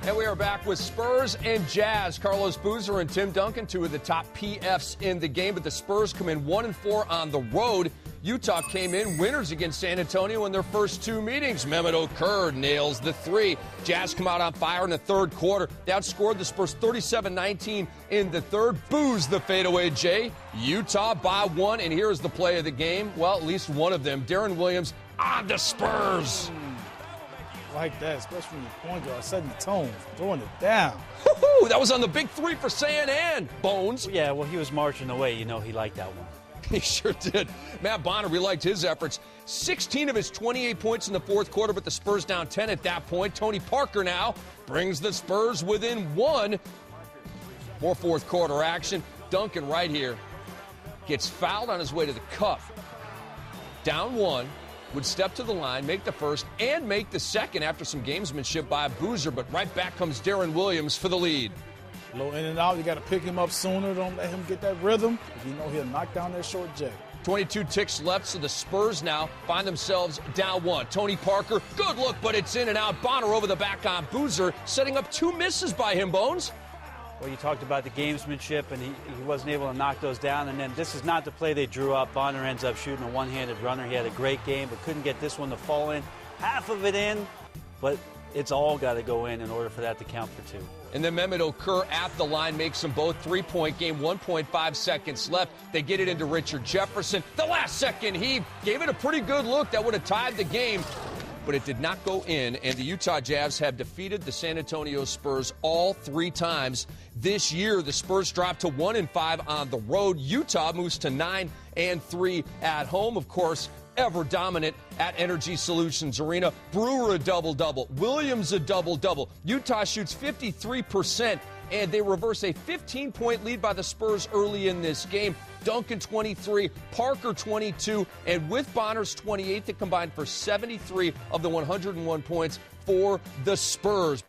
And we are back with Spurs and Jazz. Carlos Boozer and Tim Duncan, two of the top PFs in the game, but the Spurs come in 1-4 on the road. Utah came in winners against San Antonio in their first two meetings. Mehmet Okur nails the three. Jazz come out on fire in the third quarter. They outscored the Spurs 37-19 in the third. Booze the fadeaway Jay. Utah by one, and here's the play of the game. Well, at least one of them. Darren Williams on the Spurs. Like that, especially when the point guard setting the tone, throwing it down. Woo-hoo! That was on the big three for San An, Bones. Yeah, well, he was marching away. You know, he liked that one. He sure did. Matt Bonner, we liked his efforts. 16 of his 28 points in the fourth quarter, but the Spurs down 10 at that point. Tony Parker now brings the Spurs within one. More fourth quarter action. Duncan right here gets fouled on his way to the cup. Down one. Would step to the line, make the first, and make the second after some gamesmanship by Boozer, but right back comes Darren Williams for the lead. Low in and out, you got to pick him up sooner. Don't let him get that rhythm. You know he'll knock down that short jack. 22 ticks left, so the Spurs now find themselves down one. Tony Parker, good look, but it's in and out. Bonner over the back on Boozer, setting up two misses by him, Bones. Well, you talked about the gamesmanship, and he wasn't able to knock those down. And then this is not the play they drew up. Bonner ends up shooting a one-handed runner. He had a great game, but couldn't get this one to fall in. Half of it in, but it's all got to go in order for that to count for two. And then Mehmet Okur at the line makes them both three-point game, 1.5 seconds left. They get it into Richard Jefferson. The last second heave gave it a pretty good look. That would have tied the game, but it did not go in, and the Utah Jazz have defeated the San Antonio Spurs all three times this year. The Spurs dropped to 1-5 on the road. Utah moves to 9-3 at home. Of course, ever dominant at Energy Solutions Arena. Brewer a double-double. Williams a double-double. Utah shoots 53%, and they reverse a 15-point lead by the Spurs early in this game. Duncan 23, Parker 22, and with Bonner's 28, they combined for 73 of the 101 points for the Spurs.